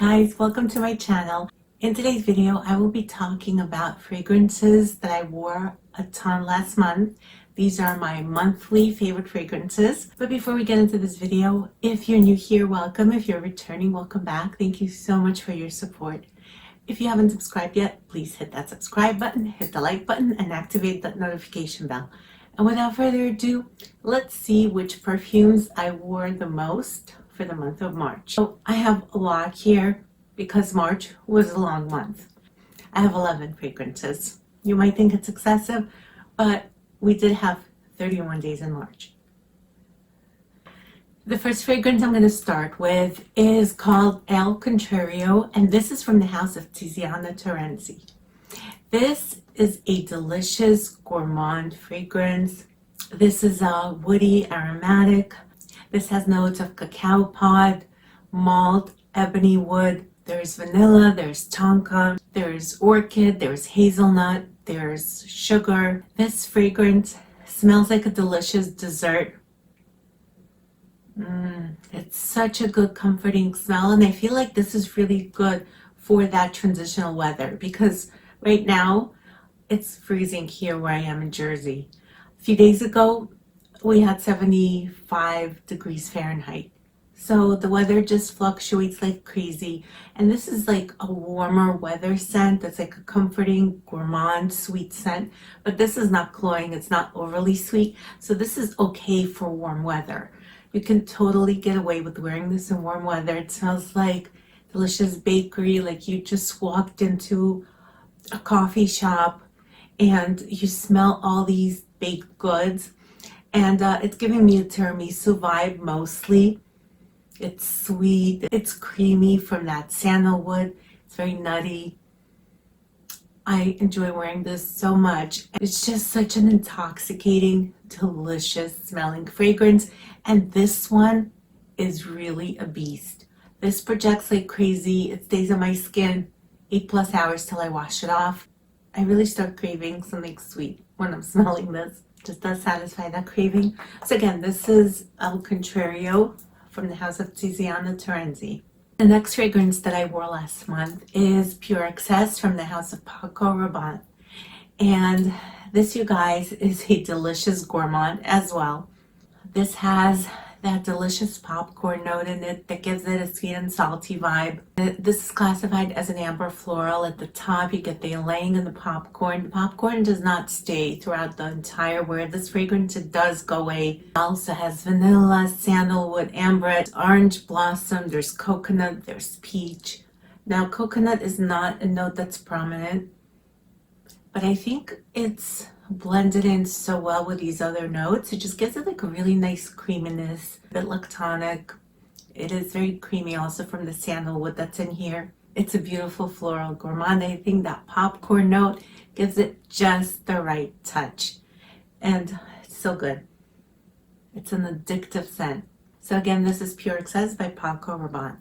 guys, welcome to my channel. In today's video, I will be talking about fragrances that I wore a ton last month. These are my monthly favorite fragrances. But before we get into this video, if you're new here, welcome. If you're returning, welcome back. Thank you so much for your support. If you haven't subscribed yet, please hit that subscribe button, hit the like button, and activate that notification bell. And without further ado, let's see which perfumes I wore the most for the month of March. So I have a lot here because March was a long month. I have 11 fragrances. You might think it's excessive, but we did have 31 days in March. The first fragrance I'm going to start with is called El Contrario, and this is from the house of Tiziana Terenzi. This is a delicious gourmand fragrance. This is a woody aromatic. This has notes of cacao pod, malt, ebony wood. There's vanilla, there's tonka, there's orchid, there's hazelnut, there's sugar. This fragrance smells like a delicious dessert. It's such a good comforting smell, and I feel like this is really good for that transitional weather because right now it's freezing here where I am in Jersey. A few days ago we had 75 degrees Fahrenheit. So the weather just fluctuates like crazy, and this is like a warmer weather scent that's like a comforting gourmand sweet scent, but this is not cloying, it's not overly sweet, so this is okay for warm weather. You can totally get away with wearing this in warm weather. It smells like delicious bakery, like you just walked into a coffee shop and you smell all these baked goods, and it's giving me a tiramisu vibe mostly. It's sweet, it's creamy from that sandalwood, it's very nutty. I enjoy wearing this so much. It's just such an intoxicating, delicious smelling fragrance, and this one is really a beast. This projects like crazy. It stays on my skin 8+ hours till I wash it off. I really start craving something sweet when I'm smelling this. Just does satisfy that craving. So again, this is El Contrario from the house of Tiziana Terenzi. The next fragrance that I wore last month is Pure Excess from the house of Coco. And this, you guys, is a delicious gourmand as well. This has that delicious popcorn note in it that gives it a sweet and salty vibe. This is classified as an amber floral. At the top you get the ylang and the popcorn. The popcorn does not stay throughout the entire wear of this fragrance. It does go away. It also has vanilla, sandalwood, amber, orange blossom, there's coconut, there's peach. Now coconut is not a note that's prominent, but I think it's blended in so well with these other notes. It just gives it like a really nice creaminess, a bit lactonic. It is very creamy also from the sandalwood that's in here. It's a beautiful floral gourmand. I think that popcorn note gives it just the right touch, and it's so good. It's an addictive scent. So again, this is Pure Excess by Coco Rabanne.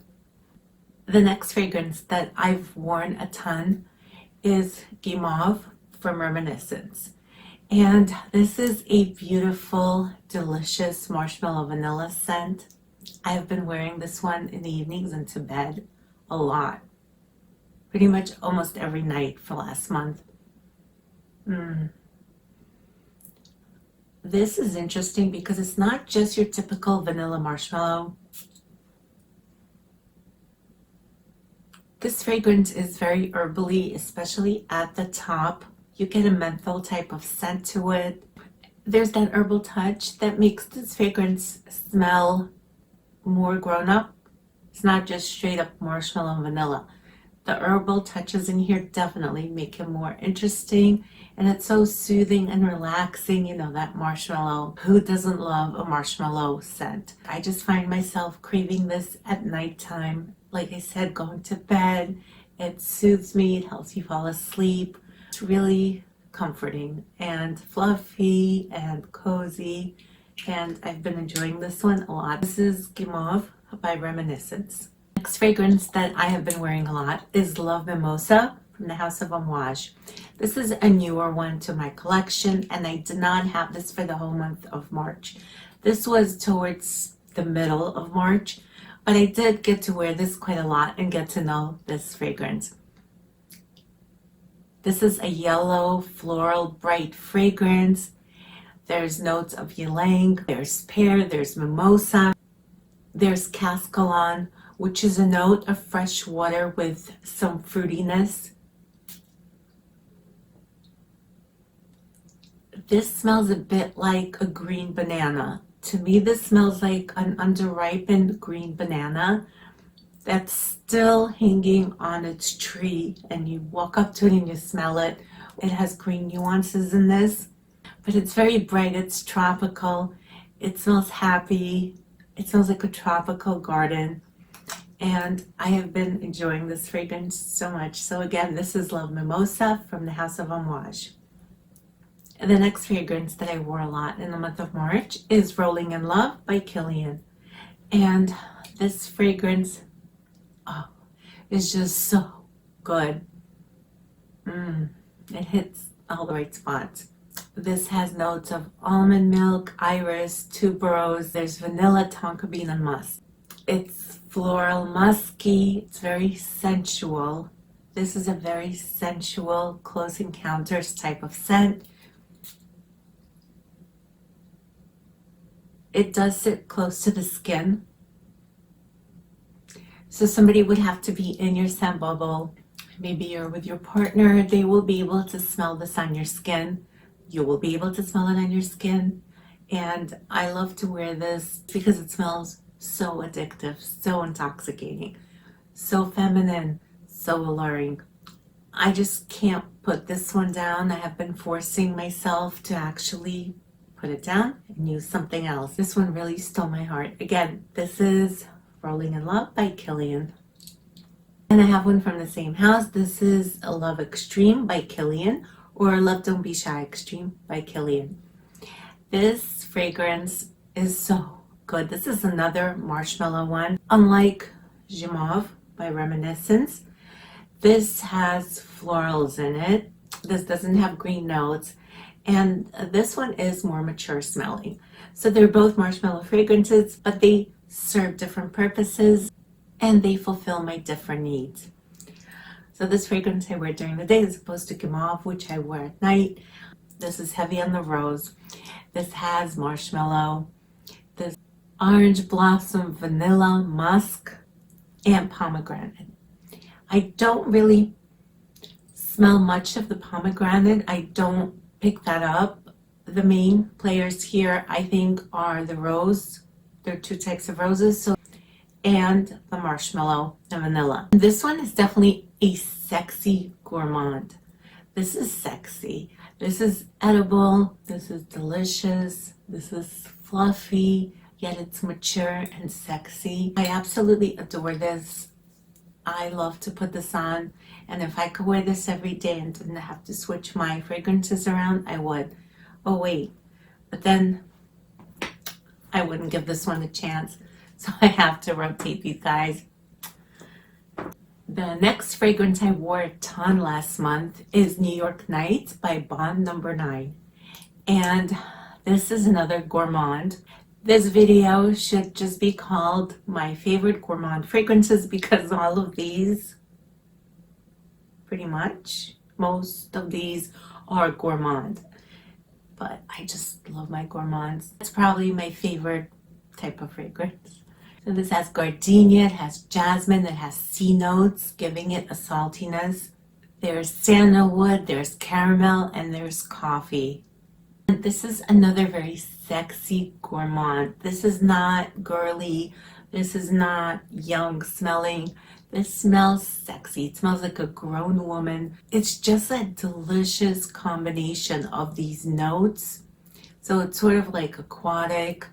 The next fragrance that I've worn a ton is Guimauve from Reminiscence. And this is a beautiful, delicious marshmallow vanilla scent. I have been wearing this one in the evenings and to bed a lot. Pretty much almost every night for last month. This is interesting because it's not just your typical vanilla marshmallow. This fragrance is very herbally, especially at the top. You get a menthol type of scent to it. There's that herbal touch that makes this fragrance smell more grown up. It's not just straight up marshmallow and vanilla. The herbal touches in here definitely make it more interesting, and it's so soothing and relaxing. You know, that marshmallow. Who doesn't love a marshmallow scent? I just find myself craving this at nighttime. Like I said, going to bed. It soothes me, it helps you fall asleep. It's really comforting and fluffy and cozy, and I've been enjoying this one a lot. This is Guimauve by Reminiscence. Next fragrance that I have been wearing a lot is Love Mimosa from the house of Amouage. This is a newer one to my collection, and I did not have this for the whole month of March. This was towards the middle of March but I did get to wear this quite a lot and get to know this fragrance. This is a yellow floral bright fragrance. There's notes of ylang, there's pear, there's mimosa, there's cascalon, which is a note of fresh water with some fruitiness. This smells a bit like a green banana. To me, this smells like an underripened green banana that's still hanging on its tree, and you walk up to it and you smell it. It has green nuances in this, but it's very bright. It's tropical. It smells happy. It smells like a tropical garden, and I have been enjoying this fragrance so much. So again, this is Love Mimosa from the House of Amouage. And the next fragrance that I wore a lot in the month of March is Rolling in Love by Kilian. And this fragrance, is just so good. It hits all the right spots. This has notes of almond milk, iris, tuberose. There's vanilla, tonka bean, and musk. It's floral, musky. It's very sensual. This is a very sensual, close encounters type of scent. It does sit close to the skin. So somebody would have to be in your scent bubble. Maybe you're with your partner. They will be able to smell this on your skin. You will be able to smell it on your skin. And I love to wear this because it smells so addictive, so intoxicating, so feminine, so alluring. I just can't put this one down. I have been forcing myself to actually put it down and use something else. This one really stole my heart. Again, this is Rolling in Love by Kilian. And I have one from the same house. This is a Love Extreme by Kilian, or Love Don't Be Shy Extreme by Kilian. This fragrance is so good. This is another marshmallow one. Unlike Deja Vu by Reminiscence, this has florals in it. This doesn't have green notes. And this one is more mature smelling. So they're both marshmallow fragrances, but they serve different purposes and they fulfill my different needs. So this fragrance I wear during the day as opposed to Deja Vu, which I wear at night. This is heavy on the rose. This has marshmallow, this orange blossom, vanilla, musk, and pomegranate. I don't really smell much of the pomegranate. I don't pick that up. The main players here, I think, are the rose. There are two types of roses, and the marshmallow and vanilla. This one is definitely a sexy gourmand. This is sexy. This is edible. This is delicious. This is fluffy, yet it's mature and sexy. I absolutely adore this. I love to put this on, and if I could wear this every day and didn't have to switch my fragrances around, I would. Oh wait, but then I wouldn't give this one a chance, so I have to rotate these guys. The next fragrance I wore a ton last month is New York Nights by Bond No. 9, and this is another gourmand. This video should just be called My Favorite Gourmand Fragrances because all of these, pretty much, most of these are gourmand. But I just love my gourmands. It's probably my favorite type of fragrance. So this has gardenia, it has jasmine, it has sea notes, giving it a saltiness. There's sandalwood, there's caramel, and there's coffee. And this is another very sexy gourmand. This is not girly. This is not young smelling. This smells sexy. It smells like a grown woman. It's just a delicious combination of these notes. So it's sort of like aquatic,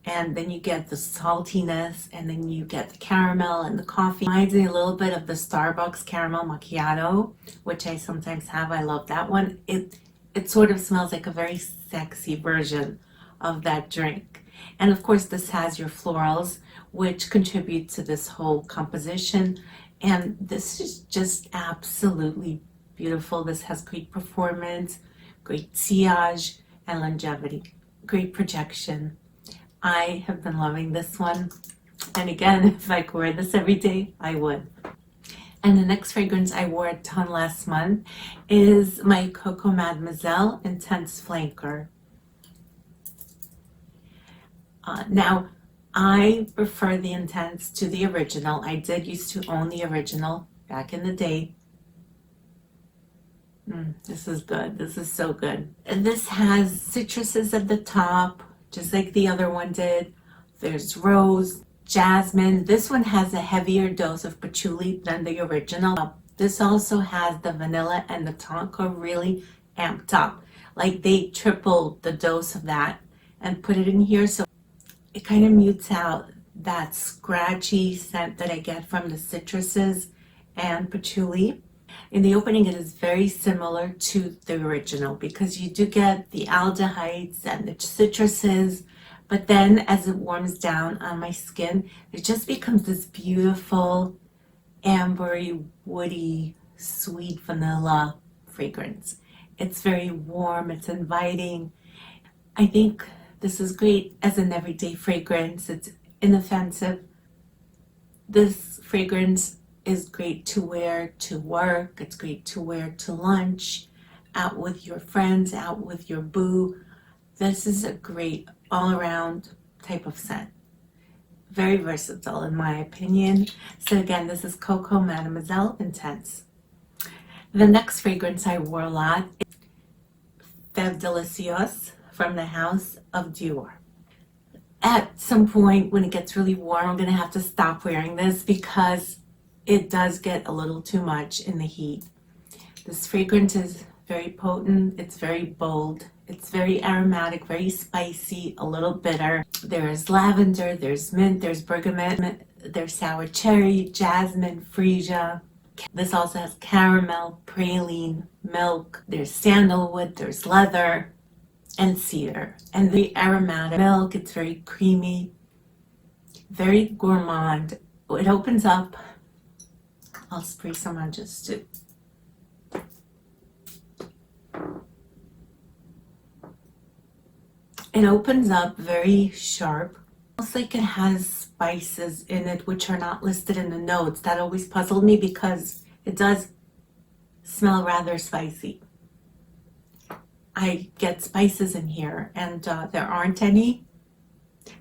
and then you get the saltiness, and then you get the caramel and the coffee. It reminds me a little bit of the Starbucks caramel macchiato, which I sometimes have. I love that one. It sort of smells like a very sexy version of that drink. And of course, this has your florals, which contribute to this whole composition. And this is just absolutely beautiful. This has great performance, great sillage, and longevity, great projection. I have been loving this one. And again, if I could wear this every day, I would. And the next fragrance I wore a ton last month is my Coco Mademoiselle Intense Flanker. Now, I prefer the Intense to the original. I did used to own the original back in the day. This is good. This is so good. And this has citruses at the top, just like the other one did. There's rose, jasmine. This one has a heavier dose of patchouli than the original. This also has the vanilla and the tonka really amped up. Like they tripled the dose of that and put it in here, so it kind of mutes out that scratchy scent that I get from the citruses and patchouli. In the opening, it is very similar to the original because you do get the aldehydes and the citruses, but then as it warms down on my skin, it just becomes this beautiful, ambery, woody, sweet vanilla fragrance. It's very warm, it's inviting. I think this is great as an everyday fragrance. It's inoffensive. This fragrance is great to wear to work. It's great to wear to lunch, out with your friends, out with your boo. This is a great all-around type of scent. Very versatile in my opinion. So again, this is Coco Mademoiselle Intense. The next fragrance I wore a lot is Fève Délicieuse from the house of Dior. At some point when it gets really warm, I'm going to have to stop wearing this because it does get a little too much in the heat. This fragrance is very potent, it's very bold, it's very aromatic, very spicy, a little bitter. There's lavender, there's mint, there's bergamot, there's sour cherry, jasmine, freesia. This also has caramel, praline, milk, there's sandalwood, there's leather, and cedar. And the aromatic milk, it's very creamy, very gourmand. It opens up. I'll spray some on just to. It opens up very sharp, almost like it has spices in it which are not listed in the notes. That always puzzled me because it does smell rather spicy. I get spices in here and there aren't any.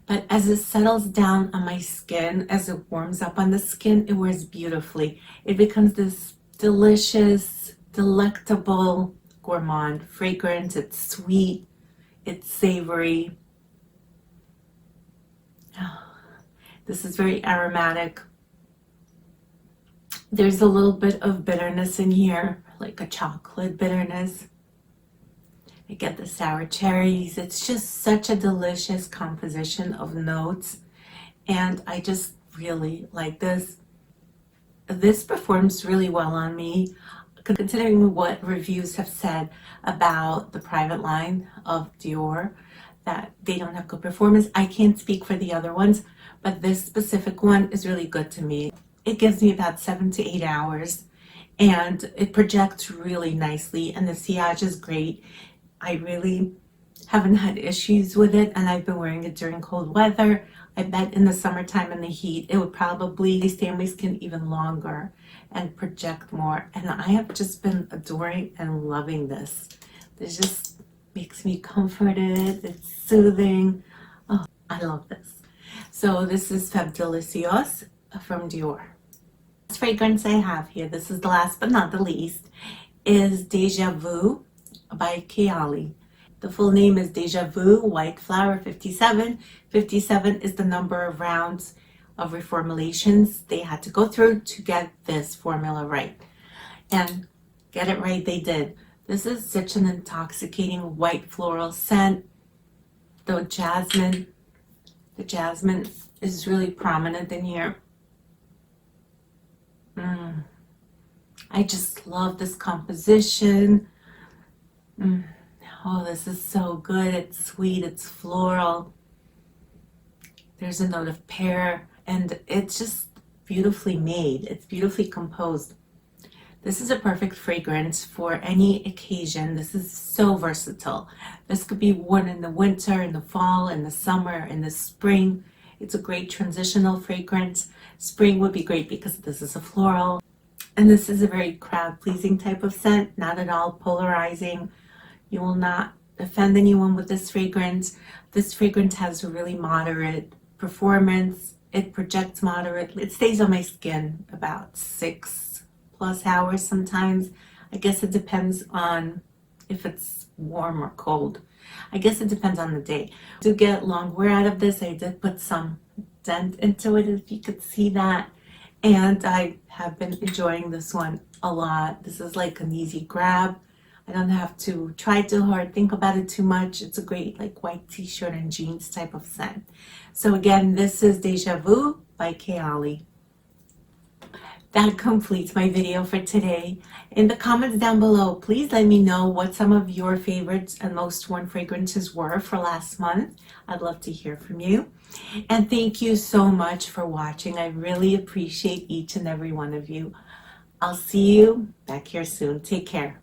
But as it settles down on my skin, as it warms up on the skin, it wears beautifully. It becomes this delicious, delectable, gourmand fragrance. It's sweet, it's savory. This is very aromatic. There's a little bit of bitterness in here, like a chocolate bitterness. I get the sour cherries. It's just such a delicious composition of notes, and I just really like this. This performs really well on me, considering what reviews have said about the private line of Dior, that they don't have good performance. I can't speak for the other ones, but this specific one is really good to me. It gives me about 7 to 8 hours, and it projects really nicely, and the sillage is great. I really haven't had issues with it, and I've been wearing it during cold weather. I bet in the summertime in the heat, it would probably stay on my skin even longer and project more. And I have just been adoring and loving this. This just makes me comforted. It's soothing. Oh, I love this. So this is Fève Délicieuse from Dior. This fragrance I have here, this is the last but not the least, is Deja Vu by Kayali. The full name is Deja Vu White Flower 57. 57 is the number of rounds of reformulations they had to go through to get this formula right. And get it right, they did. This is such an intoxicating white floral scent. The jasmine is really prominent in here. I just love this composition. Oh, this is so good. It's sweet, it's floral. There's a note of pear, and it's just beautifully made. It's beautifully composed. This is a perfect fragrance for any occasion. This is so versatile. This could be worn in the winter, in the fall, in the summer, in the spring. It's a great transitional fragrance. Spring would be great because this is a floral. And this is a very crowd-pleasing type of scent, not at all polarizing. You will not offend anyone with this fragrance. This fragrance has a really moderate performance. It projects moderately. It stays on my skin about 6+ hours sometimes. I guess it depends on if it's warm or cold. I guess it depends on the day. To get long wear out of this, I did put some dent into it, if you could see that. And I have been enjoying this one a lot. This is like an easy grab. I don't have to try too hard, think about it too much. It's a great like white t-shirt and jeans type of scent. So again, this is Deja Vu by Kayali. That completes my video for today. In the comments down below, please let me know what some of your favorites and most worn fragrances were for last month. I'd love to hear from you. And thank you so much for watching. I really appreciate each and every one of you. I'll see you back here soon. Take care.